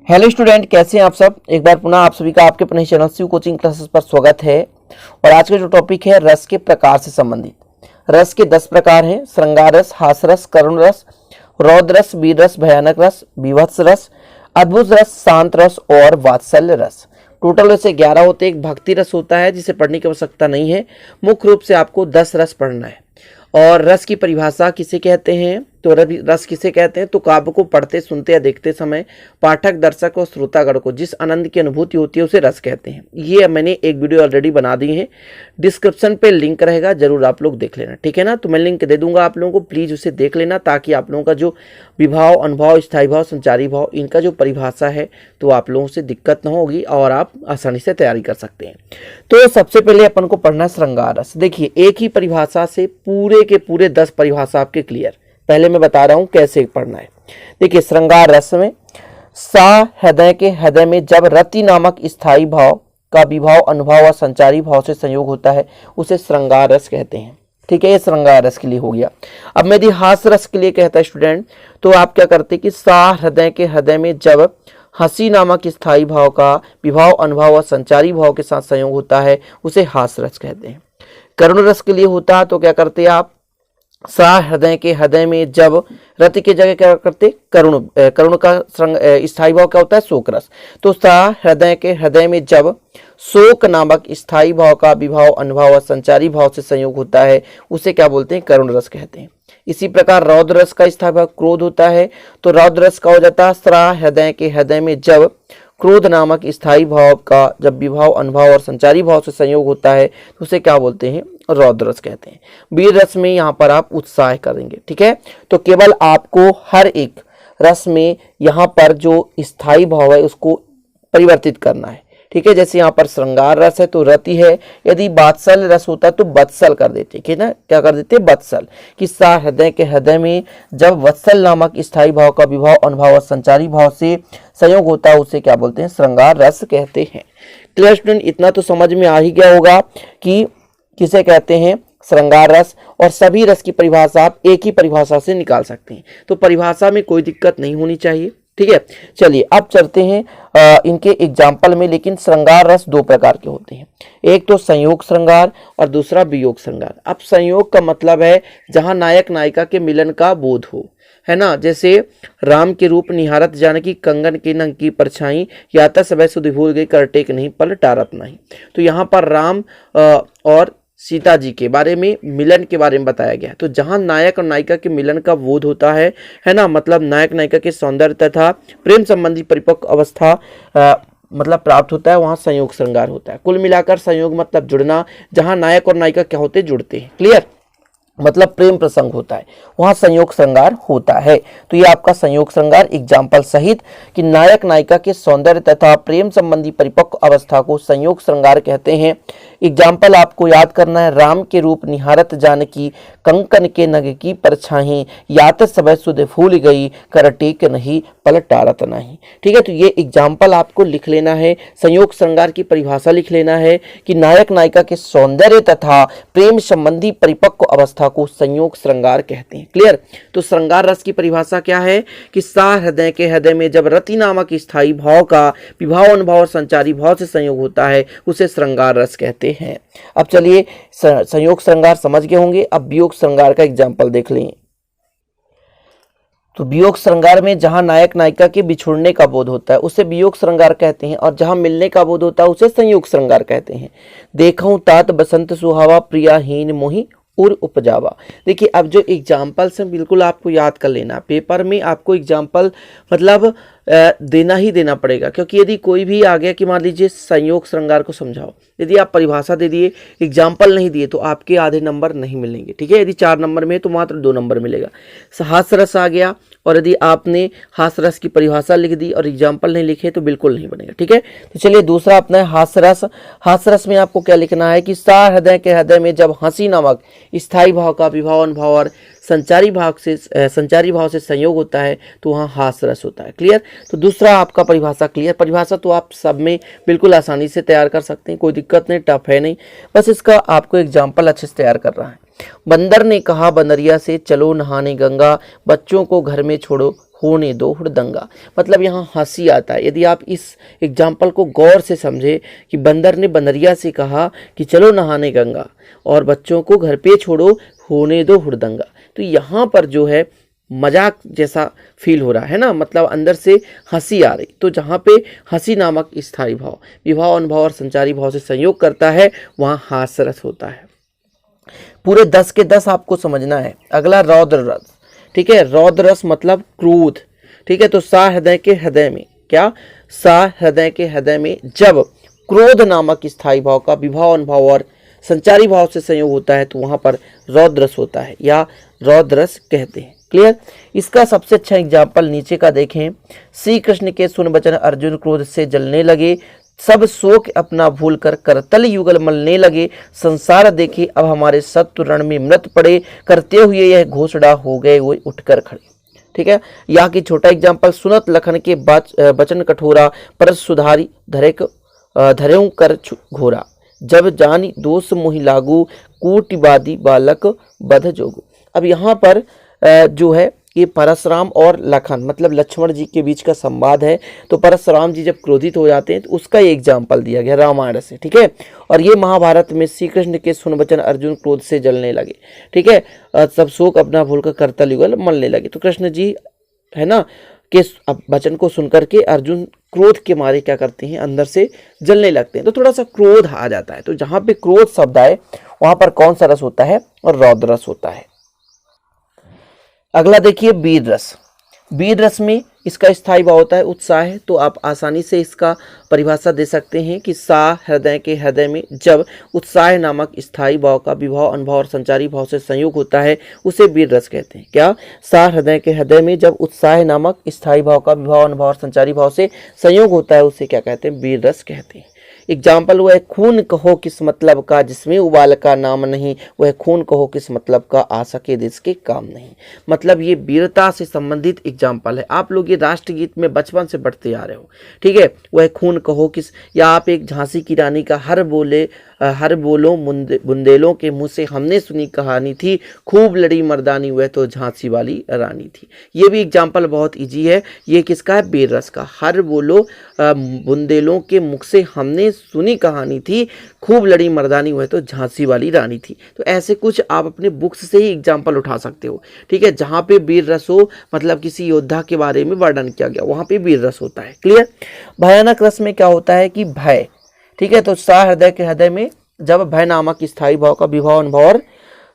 Hello student, कैसे हैं आप सब। एक बार पुनः आप सभी का आपके अपने चैनल शिव कोचिंग क्लासेस पर स्वागत है। और आज का जो टॉपिक है रस के प्रकार से संबंधित। रस के 10 प्रकार हैं। श्रृंगार रस, हास रस, करुण रस, रौद्र रस, वीर रस, भयानक रस, बीभत्स रस, अद्भुत रस, शांत रस और वात्सल्य रस। टोटल वैसे 11 होते हैं। एक भक्ति रस होता है जिसे पढ़ने की आवश्यकता नहीं है। मुख्य रूप से आपको 10 रस पढ़ना है। और रस की परिभाषा किसे कहते हैं, तो रस किसे कहते हैं, तो काव्य को पढ़ते, सुनते या देखते समय पाठक, दर्शक और श्रोतागण को जिस आनंद की अनुभूति होती है उसे रस कहते हैं। ये मैंने एक वीडियो ऑलरेडी बना दी है, डिस्क्रिप्शन पे लिंक रहेगा, जरूर आप लोग देख लेना, ठीक है ना। तो मैं लिंक दे दूंगा आप लोगों को, प्लीज उसे देख लेना ताकि आप लोगों का जो विभाव, अनुभव, स्थायी भाव, संचारी भाव, इनका जो परिभाषा है तो आप लोगों से दिक्कत न होगी और आप आसानी से तैयारी कर सकते हैं। तो सबसे पहले अपन को पढ़ना श्रृंगार रस। देखिए, एक ही परिभाषा से पूरे के पूरे 10 परिभाषा आपके क्लियर। पहले मैं बता रहा हूं कैसे पढ़ना है। देखिए, श्रृंगार रस में सा हृदय के हृदय में जब रति नामक स्थायी भाव का विभाव, अनुभव और संचारी भाव से संयोग होता है उसे श्रृंगार रस कहते हैं। ठीक है, ये श्रृंगार रस के लिए हो गया। अब मैं यदि हास रस के लिए कहता है स्टूडेंट, तो आप क्या करते कि सा हृदय के हृदय में जब हंसी नामक स्थायी भाव का विभाव, अनुभव और संचारी भाव के साथ संयोग होता है उसे हास रस कहते हैं। करुण रस के लिए होता है तो क्या करते हैं आप, सा हृदय के हृदय में जब रति के जगह क्या करते, करुण का स्थायी भाव क्या होता है, शोक रस। तो सा हृदय के हृदय में जब शोक नामक स्थायी भाव का विभाव, अनुभव और संचारी भाव से संयोग होता है उसे क्या बोलते हैं, करुण रस कहते हैं। इसी प्रकार रौद्र रस का स्थायी भाव क्रोध होता है तो रौद्र रस का हो जाता है सा हृदय के हृदय में जब क्रोध नामक स्थायी भाव का जब विभाव, अनुभव और संचारी भाव से संयोग होता है तो उसे क्या बोलते हैं, रौद्र रस कहते हैं। वीर रस में यहाँ पर आप उत्साह करेंगे। ठीक है, तो केवल आपको हर एक रस में यहाँ पर जो स्थायी भाव है उसको परिवर्तित करना है। ठीक है, जैसे यहाँ पर श्रृंगार रस है तो रति है, यदि वात्सल रस होता तो वत्सल कर देते। ठीक है ना, क्या कर देते, वत्सल। कि सा हृदय के हृदय में जब वत्सल नामक स्थायी भाव का विभाव, अनुभव और संचारी भाव से संयोग होता है उसे क्या बोलते हैं, श्रृंगार रस कहते हैं। क्लियर स्टूडेंट, इतना तो समझ में आ ही गया होगा कि किसे कहते हैं, श्रृंगार रस। और सभी रस की परिभाषा आप एक ही परिभाषा से निकाल सकते हैं, तो परिभाषा में कोई दिक्कत नहीं होनी चाहिए। ठीक है, चलिए अब चलते हैं इनके एग्जाम्पल में। लेकिन श्रृंगार रस 2 प्रकार के होते हैं, एक तो संयोग श्रृंगार और दूसरा वियोग श्रृंगार। अब संयोग का मतलब है जहां नायक नायिका के मिलन का बोध हो, है ना। जैसे राम के रूप निहारत जानकी, कंगन की नंग की परछाई, याता सब सुधि भूल गई, कर टेक नहीं पल टारत नहीं। तो यहाँ पर राम और सीता जी के बारे में, मिलन के बारे में बताया गया। तो जहां नायक और नायिका के मिलन का बोध होता है ना, मतलब नायक नायिका के सौंदर्य तथा प्रेम संबंधी परिपक्व अवस्था मतलब प्राप्त होता है, वहां संयोग श्रृंगार होता है। कुल मिलाकर संयोग मतलब जुड़ना, जहां नायक और नायिका क्या होते, जुड़ते हैं। क्लियर, मतलब प्रेम प्रसंग होता है, वहां संयोग श्रृंगार होता है। तो ये आपका संयोग श्रृंगार एग्जाम्पल सहित कि नायक नायिका के सौंदर्य तथा प्रेम संबंधी परिपक्व अवस्था को संयोग श्रृंगार कहते हैं। एग्जाम्पल आपको याद करना है, राम के रूप निहारत जानकी, कंकन के नग की परछाई, यात सब सुध फूल गई, कर टेक नहीं पल टारत नहीं। ठीक है, तो ये एग्जाम्पल आपको लिख लेना है। संयोग श्रृंगार की परिभाषा लिख लेना है कि नायक नायिका के सौंदर्य तथा प्रेम संबंधी परिपक्व अवस्था को संयोग श्रृंगार कहते हैं। क्लियर, तो श्रृंगार रस की परिभाषा क्या है कि सा हृदय के हृदय में जब रति नामक स्थायी भाव का विभाव, अनुभव और संचारी भाव से संयोग होता है उसे श्रृंगार रस कहते हैं। अब चलिए, संयोग श्रृंगार समझ गए होंगे। अब वियोग श्रृंगार का एग्जाम्पल देख लें। तो वियोग श्रृंगार में जहां नायक नायिका के बिछुड़ने का बोध होता है उसे वियोग श्रृंगार कहते हैं, और जहां मिलने का बोध होता है उसे संयोग श्रृंगार कहते हैं। देखूं तात बसंत सुहावा, प्रियाहीन मोहि उर उपजावा। देखिए, अब जो एग्जाम्पल्स हैं बिल्कुल आपको याद कर लेना। पेपर में आपको एग्जाम्पल मतलब देना ही देना पड़ेगा, क्योंकि यदि कोई भी आ गया कि मान लीजिए संयोग श्रृंगार को समझाओ, यदि आप परिभाषा दे दिए, एग्जाम्पल नहीं दिए तो आपके आधे नंबर नहीं मिलेंगे। ठीक है, यदि 4 नंबर में तो मात्र 2 नंबर मिलेगा। हास रस आ गया और यदि आपने हास रस की परिभाषा लिख दी और एग्जाम्पल नहीं लिखे तो बिल्कुल नहीं बनेगा। ठीक है, तो चलिए दूसरा अपना है हास रस। हास रस में आपको क्या लिखना है कि सा हृदय के हृदय में जब हंसी नामक स्थायी भाव का विभाव, अनुभव और संचारी भाव से संयोग होता है तो वहाँ हास रस होता है। क्लियर, तो दूसरा आपका परिभाषा क्लियर। परिभाषा तो आप सब में बिल्कुल आसानी से तैयार कर सकते हैं, कोई दिक्कत नहीं, टफ है नहीं, बस इसका आपको एग्जाम्पल अच्छे से तैयार कर रहा है। बंदर ने कहा बंदरिया से, चलो नहाने गंगा, बच्चों को घर में छोड़ो होने दो हुड़दंगा, मतलब यहाँ हंसी आता है। यदि आप इस एग्जाम्पल को गौर से समझे कि बंदर ने बंदरिया से कहा कि चलो नहाने गंगा और बच्चों को घर पे छोड़ो, होने दो हुड़दंगा, तो यहाँ पर जो है मजाक जैसा फील हो रहा है ना, मतलब अंदर से हंसी आ रही। तो जहाँ पे हंसी नामक स्थायी भाव विभाव अनुभाव और संचारी भाव से संयोग करता है वहाँ हास्यरस होता है। पूरे 10 के 10 आपको समझना है। अगला रौद्र रस, ठीक है, रौद्र रस मतलब क्रोध, ठीक है। तो सा हृदय के हृदय में, क्या, सा हृदय के हृदय में जब क्रोध नामक स्थायी भाव का विभाव अनुभाव और संचारी भाव से संयोग होता है तो वहां पर रौद्र रस होता है या रौद्र रस कहते हैं। क्लियर। इसका सबसे अच्छा एग्जाम्पल नीचे का देखें। श्री कृष्ण के सुन वचन अर्जुन क्रोध से जलने लगे, सब शोक अपना भूल कर करतल युगल मलने लगे, संसार देखे अब हमारे शत्रु रण में मृत पड़े, करते हुए यह घोषणा हो गए वो उठकर खड़े। ठीक है। यहाँ की छोटा एग्जाम्पल, सुनत लखन के बचन कठोरा, पर सुधारी धरेऊ कर घोरा, जब जानी दोष मोहि लागू, कूटिवादी बालक बध जोगु। अब यहाँ पर जो है ये परशुराम और लखन मतलब लक्ष्मण जी के बीच का संवाद है। तो परशुराम जी जब क्रोधित हो जाते हैं तो उसका ये एग्जाम्पल दिया गया रामायण से, ठीक है। और ये महाभारत में श्री कृष्ण के सुन वचन अर्जुन क्रोध से जलने लगे, ठीक है, सब शोक अपना भूलकर करतल युगल मलने लगे। तो कृष्ण जी है ना के वचन को सुनकर के अर्जुन क्रोध के मारे क्या करते हैं, अंदर से जलने लगते हैं। तो थोड़ा सा क्रोध आ जाता है। तो जहां पे क्रोध शब्द आए वहां पर कौन सा रस होता है, और रौद्र रस होता है। अगला देखिए वीर रस। वीर रस में इसका स्थायी भाव होता है उत्साह है। तो आप आसानी से इसका परिभाषा दे सकते हैं कि सा हृदय के हृदय में जब उत्साह नामक स्थायी भाव का विभाव अनुभाव और संचारी भाव से संयोग होता है उसे वीर रस कहते हैं। क्या, सा हृदय के हृदय में जब उत्साह नामक स्थायी भाव का विभाव अनुभाव और संचारी भाव से संयोग होता है उसे क्या कहते हैं, वीर रस कहते हैं। एग्जाम्पल हुआ है, खून कहो किस मतलब का, जिसमें उबाल का नाम नहीं, वह खून कहो किस मतलब का, आ सके देश के काम नहीं। मतलब ये वीरता से संबंधित एग्जाम्पल है। आप लोग ये राष्ट्रगीत में बचपन से पढ़ते आ रहे हो, ठीक है। वह खून कहो किस, या आप एक झांसी की रानी का हर बोलो बुंदेलों के मुंह से हमने सुनी कहानी थी, खूब लड़ी मर्दानी वह तो झांसी वाली रानी थी। ये भी एग्जाम्पल बहुत इजी है। ये किसका है, वीर रस का। हर बोलो बुंदेलों के मुख से हमने सुनी कहानी थी, खूब लड़ी मर्दानी वह तो झांसी वाली रानी थी। तो ऐसे कुछ आप अपने बुक्स से ही एग्जाम्पल उठा सकते हो, ठीक है। जहां पे वीर रस हो मतलब किसी योद्धा के बारे में वर्णन किया गया वहां पे वीर रस होता है। क्लियर। भयानक रस में क्या होता है कि भय, ठीक है। तो सा हृदय के हृदय में जब भय नामक स्थायी भाव का विभाव अनुभाव और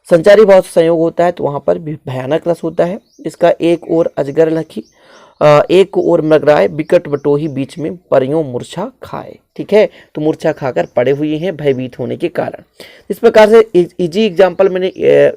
संचारी भाव से संयोग होता है तो वहां पर भयानक रस होता है। इसका एक ओर अजगर लखी, एक ओर मृगराय, बिकट बटोही बीच में परियों मूर्छा खाए, ठीक है। तो मूर्छा खाकर पड़े हुए हैं भयभीत होने के कारण। इस प्रकार से इजी एग्जाम्पल मैंने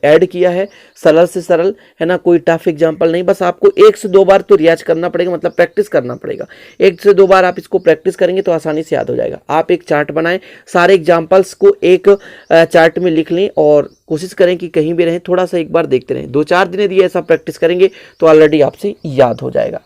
ऐड किया है, सरल से सरल है ना, कोई टफ एग्जाम्पल नहीं। बस आपको 1 से 2 बार तो रियाज करना पड़ेगा, मतलब प्रैक्टिस करना पड़ेगा। 1 से 2 बार आप इसको प्रैक्टिस करेंगे तो आसानी से याद हो जाएगा। आप एक चार्ट बनाएं, सारे एग्जाम्पल्स को एक चार्ट में लिख लें और कोशिश करें कि कहीं भी रहें थोड़ा सा एक बार देखते रहें। 2-4 दिन यदि ऐसा प्रैक्टिस करेंगे तो ऑलरेडी आपसे याद हो जाएगा।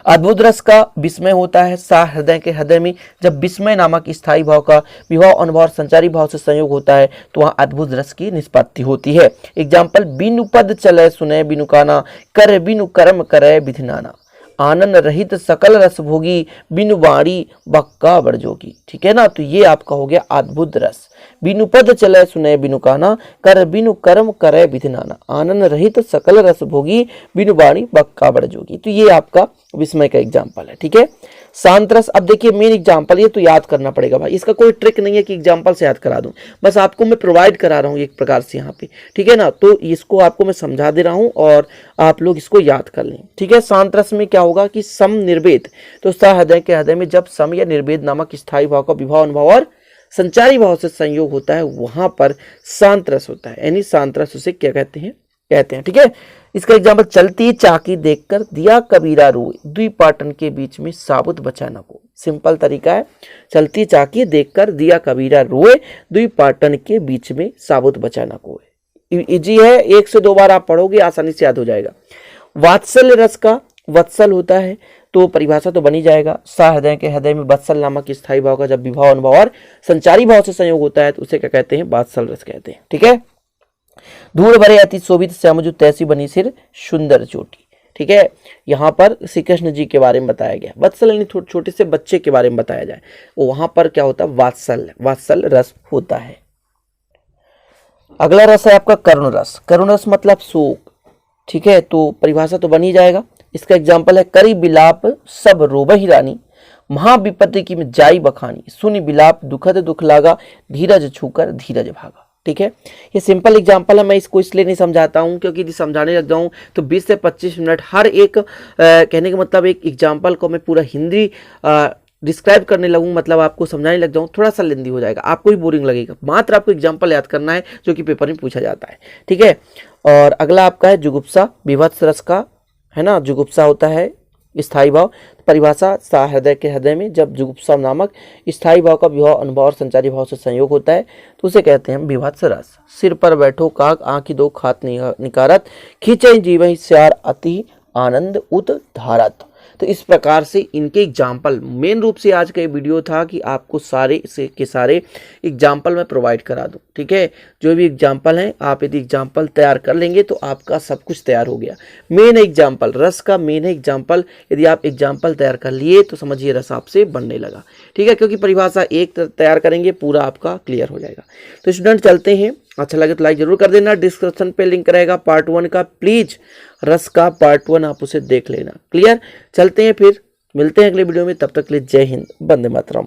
अद्भुत रस का विस्मय होता है सा हृदय के हृदय में जब विस्मय नामक स्थायी भाव का विभाव अनुभाव संचारी भाव से संयोग होता है तो वहां अद्भुत रस की निष्पत्ति होती है। एग्जाम्पल, बिनु पद चले सुने बिनु काना, कर बिनु कर्म करे विधिनाना, आनंद रहित सकल रस भोगी, बिनु वाणी बक्का बड़जोगी। ठीक है ना। तो ये आपका हो गया अद्भुत रस। बिनु पद चले सुने बिनु काना, कर बिनु कर्म करे विधिनाना, आनंद रहित सकल रस भोगी, बिनु वाणी बक्का बड़जोगी। तो ये आपका विस्मय का एग्जाम्पल है। ठीक है। शांत रस, अब देखिए मेन एग्जाम्पल, ये तो याद करना पड़ेगा भाई, इसका कोई ट्रिक नहीं है कि एग्जाम्पल से याद करा दूं, बस आपको मैं प्रोवाइड करा रहा हूं एक प्रकार से यहाँ पे। ठीक है ना। तो इसको आपको मैं समझा दे रहा हूं और आप लोग इसको याद कर लें। ठीक है। शांत रस में क्या होगा कि सम निर्वेद, तो सा हृदय के हृदय में जब सम या निर्वेद नामक स्थायी भाव का विभाव अनुभाव और संचारी भाव से संयोग होता है वहां पर शांत रस होता है, यानी शांत रस उसे क्या कहते हैं। ठीक है। इसका एग्जाम्पल, चलती चाकी देखकर दिया कबीरा रोए, दुई पाटन के बीच में साबुत बचा न को। सिंपल तरीका है, चलती चाकी देखकर दिया कबीरा रोए, दुई पाटन के बीच में साबुत बचा न को। इजी है, 1 से 2 बार आप पढ़ोगे आसानी से याद हो जाएगा। वात्सल्य रस का वत्सल होता है तो परिभाषा तो बनी जाएगा, सा हृदय के हृदय में वत्सल नामक स्थायी भाव का जब विभाव अनुभाव और संचारी भाव से संयोग होता है तो उसे क्या कहते हैं, वात्सल रस कहते हैं। ठीक है। धूल भरे अति शोभित श्यामजु तैसी बनी सिर सुंदर चोटी। ठीक है। यहाँ पर श्री कृष्ण जी के बारे में बताया गया। वत्सल यानी छोटे से बच्चे के बारे में बताया जाए, वहां पर क्या होता है, वात्सल्य, वात्सल्य रस होता है। अगला रस है आपका करुण रस। करुण रस मतलब शोक, ठीक है। तो परिभाषा तो बन ही जाएगा। इसका एग्जाम्पल है, करी बिलाप सब रोबहि रानी, महाविपत्ति की में जाई बखानी, सुनि बिलाप दुखद दुख लागा, धीरज छूकर धीरज भागा। ठीक है, ये सिंपल एग्जाम्पल है। मैं इसको इसलिए नहीं समझाता हूँ क्योंकि यदि समझाने लग जाऊँ तो 20 से 25 मिनट हर एक कहने का मतलब एक एग्जाम्पल को मैं पूरा हिंदी डिस्क्राइब करने लगूँ, मतलब आपको समझाने लग जाऊँ, थोड़ा सा लेंदी हो जाएगा, आपको भी बोरिंग लगेगा। मात्र आपको एग्जाम्पल याद करना है जो कि पेपर में पूछा जाता है। ठीक है, और अगला आपका है जुगुप्सा, विभत्स रस का, है ना। जुगुप्सा होता है स्थायी भाव। परिभाषा, सा हृदय के हृदय में जब जुगुप्सा नामक स्थायी भाव का विभाव अनुभव और संचारी भाव से संयोग होता है तो उसे कहते हैं विभत्स रस। सिर पर बैठो काक, आंखी दो खात निकारत, खींचे जीव श्यार अति आनंद उत धारत। तो इस प्रकार से इनके एग्जाम्पल, मेन रूप से आज का ये वीडियो था कि आपको सारे के सारे एग्जाम्पल मैं प्रोवाइड करा दूं। ठीक है, जो भी एग्जाम्पल हैं, आप यदि एग्जाम्पल तैयार कर लेंगे तो आपका सब कुछ तैयार हो गया। मेन एग्जाम्पल, रस का मेन एग्जाम्पल, यदि आप एग्जाम्पल तैयार कर लिए तो समझिए रस आपसे बनने लगा। ठीक है, क्योंकि परिभाषा एक तैयार करेंगे पूरा आपका क्लियर हो जाएगा। तो स्टूडेंट चलते हैं, अच्छा लगे तो लाइक जरूर कर देना। डिस्क्रिप्शन पे लिंक रहेगा पार्ट 1 का, प्लीज रस का पार्ट 1 आप उसे देख लेना। क्लियर, चलते हैं फिर, मिलते हैं अगले वीडियो में, तब तक के लिए जय हिंद, वंदे मातरम।